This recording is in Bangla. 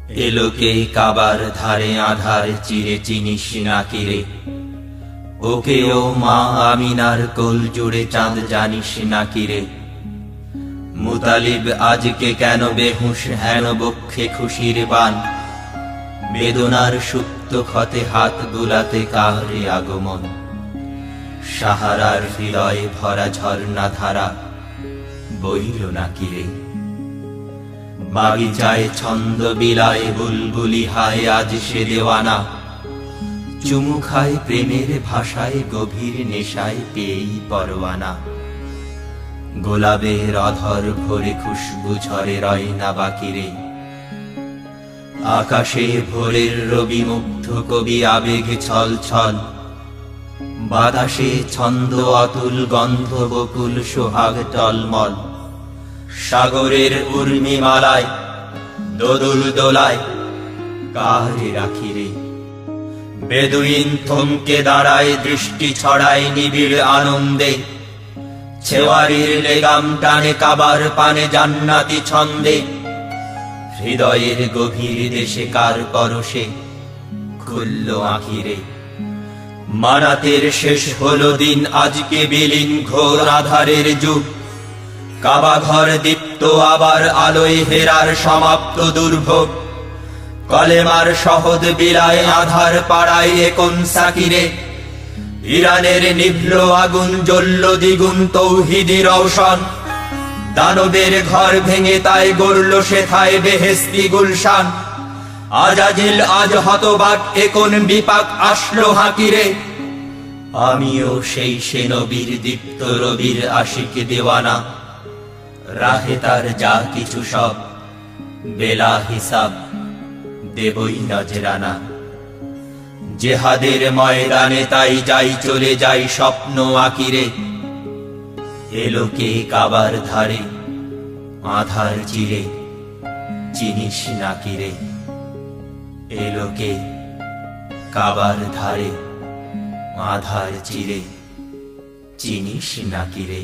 এলোকে কাবার ধারে আধার চিরে চিনিস না কিরে, ওকে ও মা আমিনার কোল জুড়ে চাঁদ জানিস না কিরে। মুতালিব আজকে কেন বেহুশ হেন বক্ষে খুশির বান, বেদনার সুপ্ত ক্ষতে হাত বুলাতে কাহারে আগমন। সাহারার হৃদয়ে ভরা ঝর্ণা ধারা বইল না কিরে। বাগিচায় ছন্দ বিলায় বুলবুলি হায় আজ সে দেওয়ানা, চুমু খায় প্রেমের ভাষায় গভীর নেশায় পেয়েই পরওয়ানা। গোলাপের অধর ভরে খুশবু ঝরে রয় না বাকিরে। আকাশে ভোরের রবি মুগ্ধ কবি আবেগ ছল ছল, বাতাসে ছন্দ অতুল গন্ধ বকুল সোহাগ টলমল। সাগরের উর্মিমালায় দোদুল দোলায় কাহারে রাখিরে। বেদুইন থমকে দাঁড়ায় দৃষ্টি ছড়ায় নিবিড় আনন্দে, ছেওয়ারির লেগাম টানে কাবার পানে জান্নাতি ছন্দে। হৃদয়ের গভীর দেশে কার পরশে খুলল আখিরে। মানাতের শেষ হলো দিন আজকে বিলীন ঘোর আধারের যুগ। কাবা ঘর দীপ্ত আবার আলোয় হেরার সমাপ্ত দুর্ভোগ। কলেমার সহদ বিলায় আধার পাড়ায় একন সাকিরে। ইরানের নিভল আগুন জ্বলল দ্বিগুণ তৌহিদি রওশন। দানবের ঘর ভেঙে তাই গড়ল সেথায় বেহেশতি গুলশান। আজাজিল আজ হতবাক একন বিপাক আসলো হাকিরে। আমিও সেই সে নবীর দীপ্ত রবির আশিক দেওয়ানা। রাহে তার যা কিছু সব বেলা হিসাব দেবই নজরানা। জেহাদের ময়দানে তাই যাই চলে যাই স্বপ্ন আকিরে। এলোকে কাবার ধারে আধার চিরে চিনিস না কিরে। এলোকে কাবার ধারে আধার চিরে চিনিস না কিরে।